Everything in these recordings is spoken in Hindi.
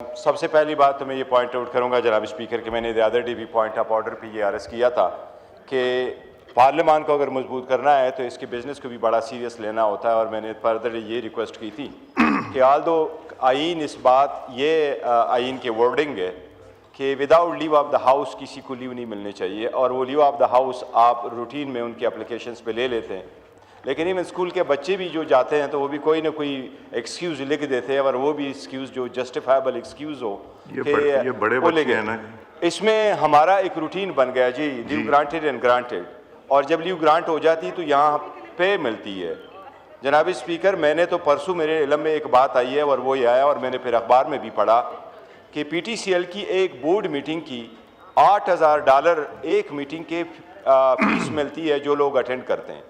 सबसे पहली बात तो मैं ये पॉइंट आउट करूंगा जनाब स्पीकर कि मैंने द अदर डे भी पॉइंट ऑफ ऑर्डर पे ये अर्ज़ किया था कि पार्लियामान को अगर मजबूत करना है तो इसके बिज़नेस को भी बड़ा सीरियस लेना होता है। और मैंने फर्दर ये रिक्वेस्ट की थी कि आल दो आइन इस बात ये आइन के वर्डिंग है कि without leave of the house किसी को लीव नहीं मिलनी चाहिए, और वो लीव ऑफ द हाउस आप रूटीन में उनके एप्लीकेशंस पे ले लेते हैं, लेकिन इवन स्कूल के बच्चे भी जो जाते हैं तो वो भी कोई ना कोई एक्सक्यूज़ लिख देते हैं, और वो भी एक्सक्यूज़ जो जस्टिफाइबल एक्सक्यूज़ हो ये बड़े बच्चे हैं ना। इसमें हमारा एक रूटीन बन गया जी, लीव ग्रांटेड एंड ग्रांटेड, और जब लीव ग्रांट हो जाती तो यहाँ पे मिलती है। जनाब स्पीकर, मैंने तो परसों मेरे इल्म में एक बात आई है और वो ये आया, और मैंने फिर अखबार में भी पढ़ा कि PTCL की एक बोर्ड मीटिंग की $8,000 एक मीटिंग के फीस मिलती है जो लोग अटेंड करते हैं।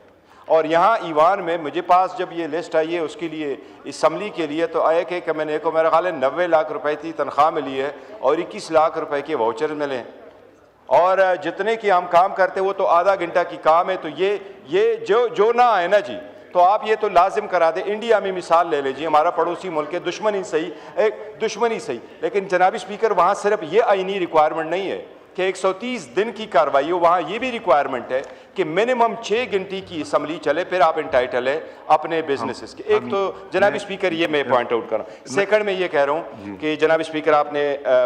और यहाँ ईवान में मुझे पास जब ये लिस्ट आई है उसके लिए असम्बली के लिए तो आया कि मैंने को मेरा ख्याल है 90 लाख रुपए की तनख्वाह मिली है और 21 लाख रुपए के वाउचर मिले, और जितने की हम काम करते वो तो आधा घंटा की काम है। तो ये जो ना आए ना जी, तो आप ये तो लाजिम करा दें। इंडिया में मिसाल ले लीजिए, हमारा पड़ोसी मुल्क है, दुश्मनी सही, लेकिन जनाब स्पीकर वहाँ सिर्फ ये आईनी रिक्वायरमेंट नहीं है कि 130 दिन की कार्रवाई हो, वहाँ ये भी रिक्वायरमेंट है कि मिनिमम 6 घंटे की असम्बली चले, फिर आप इंटाइटल है अपने बिजनेसेस के। एक तो जनाब स्पीकर ये मैं पॉइंट आउट कर रहा हूँ। सेकंड में ये कह रहा हूँ कि जनाब स्पीकर आपने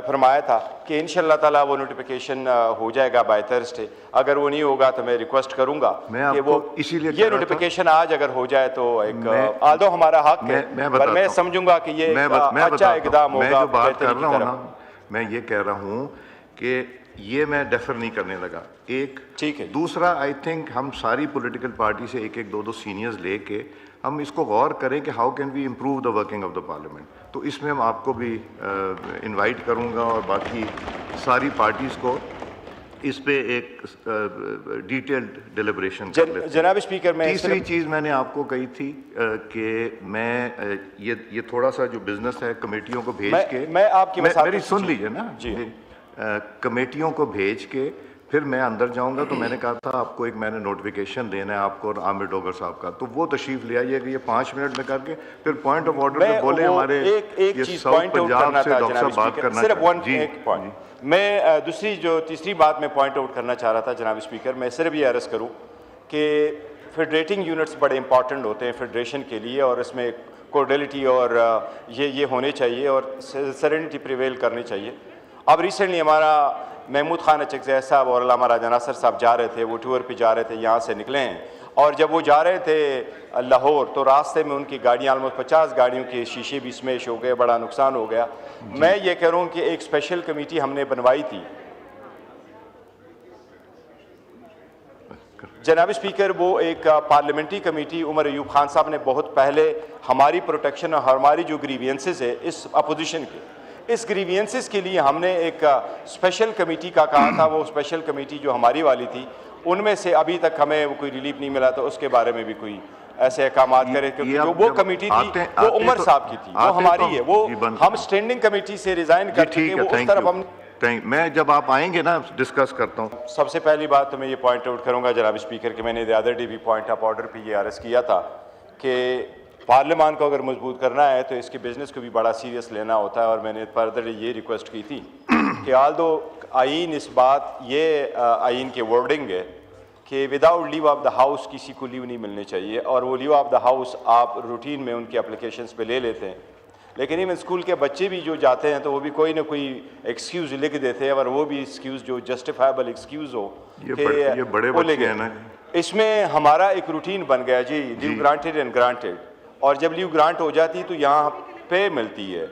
फरमाया था कि इंशाल्लाह ताला वो नोटिफिकेशन हो जाएगा बाय थर्सडे। अगर वो नहीं होगा तो मैं रिक्वेस्ट करूंगा कि वो इसीलिए ये नोटिफिकेशन आज अगर हो जाए तो एक आदो हमारा हक है, पर मैं समझूंगा कि ये अच्छा इकदाम होगा। मैं ये कह रहा हूँ कि ये मैं डेफर नहीं करने लगा, एक ठीक है। दूसरा, आई थिंक हम सारी पॉलिटिकल पार्टी से एक एक दो सीनियर्स लेके हम इसको गौर करें कि how can we improve the working of the parliament. तो इसमें मैं आपको भी इनवाइट करूंगा और बाकी सारी पार्टीज को इस पे एक डिटेल्ड डिलिब्रेशन कर लेते हैं। जनाब स्पीकर, मैं तीसरी चीज़ मैंने आपको कही थी कि मैं ये थोड़ा सा जो बिजनेस है कमेटियों को भेज के मैं आपकी मेरी सुन लीजिए ना जी, कमेटियों को भेज के फिर मैं अंदर जाऊंगा। तो मैंने कहा था आपको एक मैंने नोटिफिकेशन देना है आपको और आमिर डोगर साहब का, तो वो तशरीफ ले आइएगा, ये 5 मिनट में करके फिर पॉइंट ऑफ ऑर्डर पे बोले हमारे एक चीज पॉइंट आउट करना था जनाब बात करना सिर्फ एक पॉइंट। मैं तीसरी बात मैं पॉइंट आउट करना चाह रहा था जनाब स्पीकर, मैं सिर्फ ये अर्ज़ करूँ कि फेडरेटिंग यूनिट्स बड़े इंपॉर्टेंट होते हैं फेडरेशन के लिए, और इसमें कोऑर्डिनेलिटी और ये होने चाहिए और सेरेनिटी प्रिवेल करनी चाहिए। अब रिसेंटली हमारा महमूद खान अचकज़ई साहब और अल्लामा राजा नासर साहब जा रहे थे, वो टूर पे जा रहे थे, यहाँ से निकले हैं, और जब वो जा रहे थे लाहौर तो रास्ते में उनकी गाड़ियाँ ऑलमोस्ट 50 गाड़ियों के शीशे भी स्मैश हो गए, बड़ा नुकसान हो गया। मैं ये कह रहा हूँ कि एक स्पेशल कमेटी हमने बनवाई थी जनाब स्पीकर, वो एक पार्लियामेंट्री कमेटी उमर अयूब खान साहब ने बहुत पहले हमारी प्रोटेक्शन और हमारी जो ग्रीवियंसेस है इस अपोजिशन के, इस ग्रीवियंसेस के लिए हमने एक स्पेशल कमेटी का कहा था। वो स्पेशल कमेटी जो हमारी वाली थी उनमें से अभी तक हमें कोई रिलीफ नहीं मिला, तो उसके बारे में भी कोई ऐसे अहकाम करे, क्योंकि जो वो कमेटी थी वो उमर साहब की थी, वो हमारी है, वो हम स्टैंडिंग कमेटी से रिजाइन कर चुके हैं, वो उस तरफ हम। मैं जब आप आएंगे ना डिस्कस करता हूँ। सबसे पहली बात तो मैं ये पॉइंट आउट करूंगा जनाब स्पीकर कि मैंने द अदर डे भी पॉइंट ऑफ ऑर्डर पे ये अर्ज़ किया था कि पार्लियामान को अगर मजबूत करना है तो इसके बिज़नेस को भी बड़ा सीरियस लेना होता है। और मैंने फर्दर ये रिक्वेस्ट की थी कि आल दो आइन इस बात ये आइन के वर्डिंग है कि without leave of the house किसी को लीव नहीं मिलनी चाहिए, और वो लीव ऑफ द हाउस आप रूटीन में उनके एप्लीकेशंस पे ले लेते हैं, लेकिन इवन स्कूल के बच्चे भी जो जाते हैं तो वो भी कोई ना कोई एक्सक्यूज़ लिख देते हैं, और वो भी एक्सक्यूज़ जो जस्टिफाइबल एक्सक्यूज़ हो ये बड़े बच्चे हैं ना। इसमें हमारा एक रूटीन बन गया जी, लीव ग्रांटेड एंड ग्रांटेड, और जब लीव ग्रांट हो जाती तो यहाँ पे मिलती है।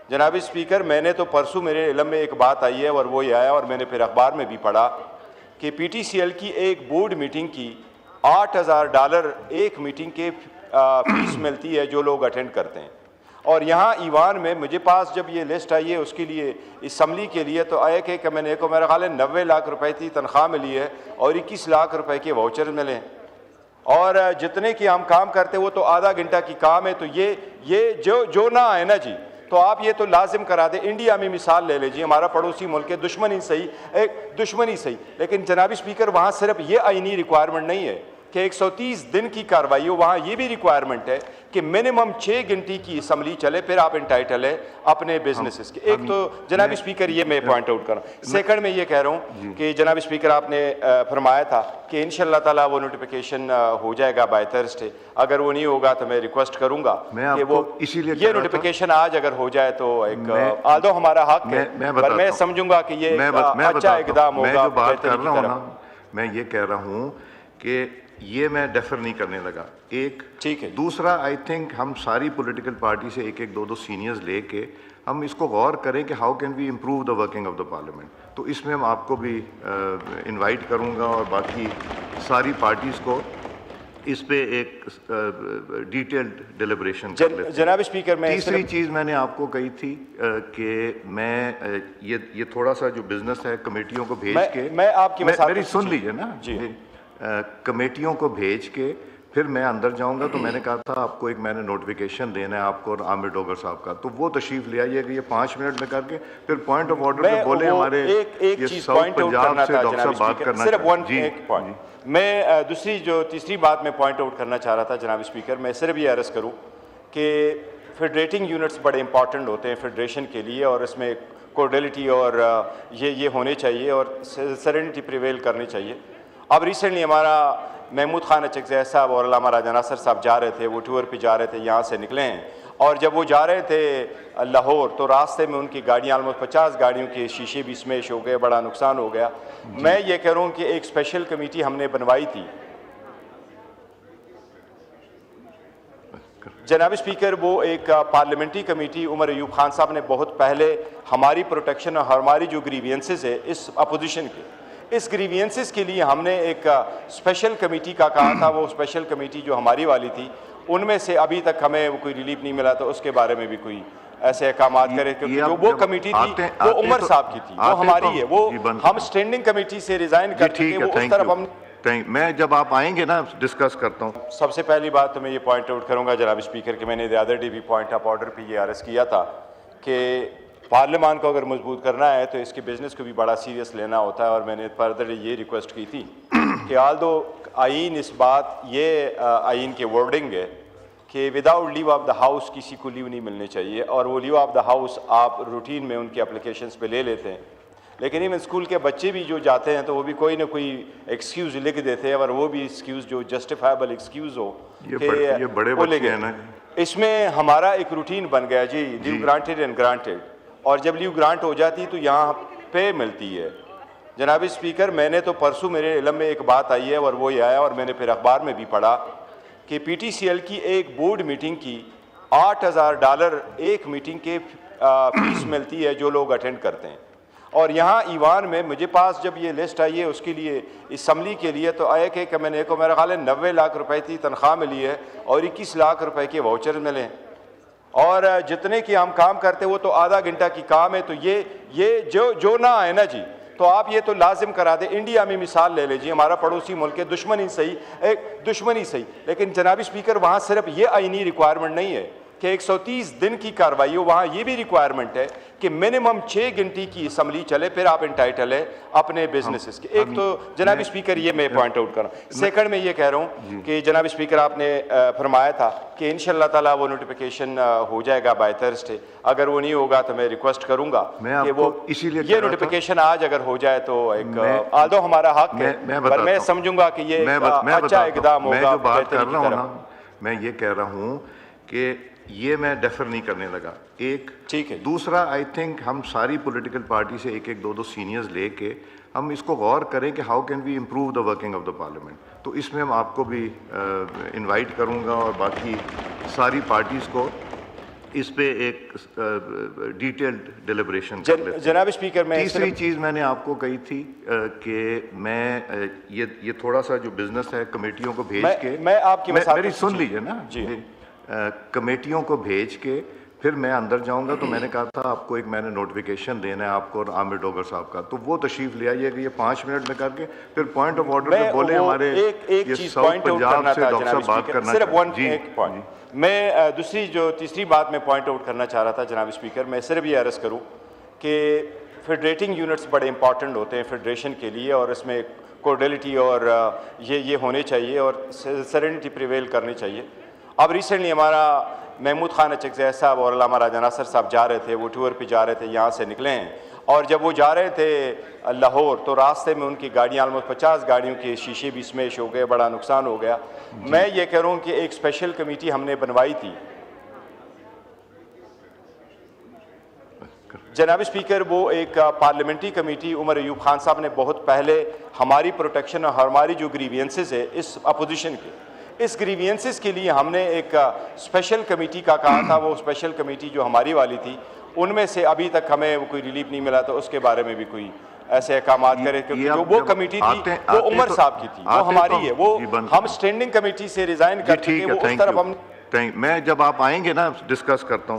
जनाब स्पीकर, मैंने तो परसों मेरे इल्म में एक बात आई है और वो ये आया, और मैंने फिर अखबार में भी पढ़ा कि PTCL की एक बोर्ड मीटिंग की $8,000 एक मीटिंग के फीस मिलती है जो लोग अटेंड करते हैं। और यहाँ ईवान में मुझे पास जब ये लिस्ट आई है उसके लिए असम्बली के लिए तो आया कि मैंने को मेरा ख्याल है 90 लाख रुपए की तनख्वाह मिली है और 21 लाख रुपए के वाउचर मिले, और जितने की हम काम करते वो तो आधा घंटा की काम है। तो ये जो ना आए ना जी, तो आप ये तो लाजिम करा दें। इंडिया में मिसाल ले लीजिए, हमारा पड़ोसी मुल्क है, दुश्मनी सही, लेकिन जनाब स्पीकर वहाँ सिर्फ ये आईनी रिक्वायरमेंट नहीं है कि कि 130 दिन की कार्रवाई हो, वहाँ ये भी रिक्वायरमेंट है कि मिनिमम 6 घंटे की असम्बली चले, फिर आप इंटाइटल है अपने बिजनेसेस के। एक तो जनाब स्पीकर ये मैं पॉइंट आउट कर रहा हूँ। सेकंड में ये कह रहा हूँ कि जनाब स्पीकर आपने फरमाया था कि इंशाल्लाह ताला वो नोटिफिकेशन हो जाएगा बाय थर्सडे। अगर वो नहीं होगा तो मैं रिक्वेस्ट करूंगा कि वो इसीलिए ये नोटिफिकेशन आज अगर हो जाए तो एक आदो हमारा हक है, पर मैं समझूंगा कि ये अच्छा इकदाम होगा। मैं जो बात कर रहा हूँ ना, मैं ये कह रहा हूँ कि ये मैं डेफर नहीं करने लगा। एक ठीक है। दूसरा, आई थिंक हम सारी पॉलिटिकल पार्टी से एक एक दो सीनियर्स लेके हम इसको गौर करें कि how can we improve the working of the parliament. तो इसमें हम आपको भी इनवाइट करूंगा और बाकी सारी पार्टीज को इस पे एक डिटेल्ड डिलिब्रेशन कर लेते हैं। जनाब स्पीकर, मैं तीसरी चीज़ मैंने आपको कही थी कि मैं ये थोड़ा सा जो बिजनेस है कमेटियों को भेज के, मैं आपकी मेरी सुन लीजिए ना जी, कमेटियों को भेज के फिर मैं अंदर जाऊंगा। तो मैंने कहा था आपको एक मैंने नोटिफिकेशन देना है आपको और आमिर डोगर साहब का, तो वो तशरीफ ले आइएगा ये 5 मिनट में करके फिर पॉइंट ऑफ ऑर्डर पे बोले हमारे एक चीज पॉइंट आउट करना था जनाब स्पीकर, सिर्फ एक पॉइंट। मैं तीसरी बात मैं पॉइंट आउट करना चाह रहा था जनाब स्पीकर, मैं सिर्फ ये अर्ज़ करूँ कि फेडरेटिंग यूनिट्स बड़े इंपॉर्टेंट होते हैं फेडरेशन के लिए, और इसमें कोर्डिलिटी और ये होने चाहिए और सेरेनिटी प्रिवेल करनी चाहिए। अब रिसेंटली हमारा महमूद खान अचकज़ई साहब और अल्लामा राजा नासर साहब जा रहे थे, वो टूर पे जा रहे थे, यहाँ से निकले हैं, और जब वो जा रहे थे लाहौर तो रास्ते में उनकी गाड़ियाँ ऑलमोस्ट 50 गाड़ियों के शीशे भी स्मैश हो गए, बड़ा नुकसान हो गया। मैं ये कह रहा हूँ कि एक स्पेशल कमेटी हमने बनवाई थी जनाब स्पीकर, वो एक पार्लियामेंट्री कमेटी उमर अयूब खान साहब ने बहुत पहले हमारी प्रोटेक्शन और हमारी जो ग्रीवियंसेस है इस अपोजिशन के, इस ग्रीवियंसेस के लिए हमने एक स्पेशल कमेटी का कहा था। वो स्पेशल कमेटी जो हमारी वाली थी उनमें से अभी तक हमें कोई रिलीफ नहीं मिला, तो उसके बारे में भी कोई ऐसे अहकाम करे, क्योंकि जो वो कमेटी थी वो उमर साहब की थी, वो हमारी है, वो हम स्टैंडिंग कमेटी से रिजाइन करके वो उस तरफ हम। मैं जब आप आएंगे ना डिस्कस करता हूँ। सबसे पहली बात तो मैं ये पॉइंट आउट करूँगा जनाब स्पीकर कि मैंने द अदर डे भी पॉइंट ऑफ ऑर्डर पे ये अर्ज़ किया था कि पार्लियामान को अगर मजबूत करना है तो इसके बिजनेस को भी बड़ा सीरियस लेना होता है। और मैंने फर्दर ये रिक्वेस्ट की थी कि आल दो आइन इस बात ये आइन के वर्डिंग है कि without leave of the house किसी को लीव नहीं मिलनी चाहिए, और वो लीव ऑफ द हाउस आप रूटीन में उनके एप्लीकेशंस पे ले लेते हैं, लेकिन इवन स्कूल के बच्चे भी जो जाते हैं तो वो भी कोई ना कोई एक्सक्यूज़ लिख देते हैं, और वो भी एक्सक्यूज़ जो जस्टिफाइबल एक्सक्यूज़ हो ये बड़े बच्चे हैं ना। इसमें हमारा एक रूटीन बन गया जी, लीव ग्रांटेड एंड ग्रांटेड, और जब लीव ग्रांट हो जाती तो यहाँ पे मिलती है। जनाब स्पीकर, मैंने तो परसों मेरे इल्म में एक बात आई है और वो ये आया, और मैंने फिर अखबार में भी पढ़ा कि PTCL की एक बोर्ड मीटिंग की $8,000 एक मीटिंग के फीस मिलती है जो लोग अटेंड करते हैं। और यहाँ ईवान में मुझे पास जब ये लिस्ट आई है उसके लिए असम्बली के लिए, तो आया कि मैंने को मेरा ख्याल है 90 लाख रुपए की तनख्वाह मिली है और 21 लाख रुपए के वाउचर मिले हैं, और जितने की हम काम करते वो तो आधा घंटा की काम है। तो ये जो ना आए ना जी, तो आप ये तो लाजिम करा दे। इंडिया में मिसाल ले लीजिए, हमारा पड़ोसी मुल्क है, दुश्मनी सही, लेकिन जनाब स्पीकर वहाँ सिर्फ ये आईनी रिक्वायरमेंट नहीं है कि 130 दिन की कार्रवाई हो, वहाँ ये भी रिक्वायरमेंट है कि मिनिमम 6 घंटे की असम्बली चले, फिर आप इंटाइटल है अपने बिजनेसेस के। एक तो जनाब स्पीकर ये मैं पॉइंट आउट कर रहा हूँ। सेकंड में ये कह रहा हूँ कि जनाब स्पीकर आपने फरमाया था कि इंशाल्लाह ताला वो नोटिफिकेशन हो जाएगा बाय थर्सडे। अगर वो नहीं होगा तो मैं रिक्वेस्ट करूंगा कि वो इसीलिए ये नोटिफिकेशन आज अगर हो जाए तो एक आदो हमारा हक है, पर मैं समझूंगा कि ये अच्छा इकदाम होगा। मैं जो बात कर रहा हूँ ना, मैं ये कह रहा हूँ कि ये मैं डेफर नहीं करने लगा। एक ठीक है। दूसरा, आई थिंक हम सारी पॉलिटिकल पार्टी से एक एक दो सीनियर्स लेके हम इसको गौर करें कि how can we improve the working of the parliament. तो इसमें हम आपको भी इनवाइट करूंगा और बाकी सारी पार्टीज को इस पे एक डिटेल्ड डिलिब्रेशन कर लेते हैं। जनाब स्पीकर, मैं तीसरी चीज़ मैंने आपको कही थी कि मैं ये थोड़ा सा जो बिजनेस है कमेटियों को भेज के, मैं आपकी मेरी सुन लीजिए ना जी, कमेटियों को भेज के फिर मैं अंदर जाऊंगा। तो मैंने कहा था आपको एक मैंने नोटिफिकेशन देना है आपको और आमिर डोगर साहब का, तो वो तशरीफ ले आइएगा ये 5 मिनट में करके फिर पॉइंट ऑफ ऑर्डर पे बोले हमारे एक चीज पॉइंट आउट करना था जनाब स्पीकर, सिर्फ एक पॉइंट। मैं तीसरी बात मैं पॉइंट आउट करना चाह रहा था जनाब स्पीकर, मैं सिर्फ ये अर्ज़ करूँ कि फेडरेटिंग यूनिट्स बड़े इंपॉर्टेंट होते हैं फेडरेशन के लिए, और इसमें कोर्डिलिटी और ये होने चाहिए और सेरेनिटी प्रिवेल करनी चाहिए। अब रिसेंटली हमारा महमूद खान अचकज़ई साहब और अल्लामा राजा नासर साहब जा रहे थे, वो टूर पे जा रहे थे, यहाँ से निकले हैं, और जब वो जा रहे थे लाहौर तो रास्ते में उनकी गाड़ियाँ ऑलमोस्ट 50 गाड़ियों के शीशे भी स्मैश हो गए, बड़ा नुकसान हो गया। मैं ये कह रहा हूँ कि एक स्पेशल कमेटी हमने बनवाई थी, जनाब स्पीकर, वो एक पार्लियामेंट्री कमेटी उमर अयूब खान साहब ने बहुत पहले हमारी प्रोटेक्शन और हमारी जो ग्रीवियंसेस है इस अपोजिशन के, इस ग्रीवियंसेस के लिए हमने एक स्पेशल कमेटी का कहा था। वो स्पेशल कमेटी जो हमारी वाली थी उनमें से अभी तक हमें कोई रिलीफ नहीं मिला, तो उसके बारे में भी कोई ऐसे अहकाम करे, क्योंकि जो वो कमेटी थी वो उमर साहब की थी, वो हमारी है, वो हम स्टैंडिंग कमेटी से रिजाइन कर चुके, वो उस तरफ हम। मैं जब आप आएंगे ना डिस्कस करता हूँ।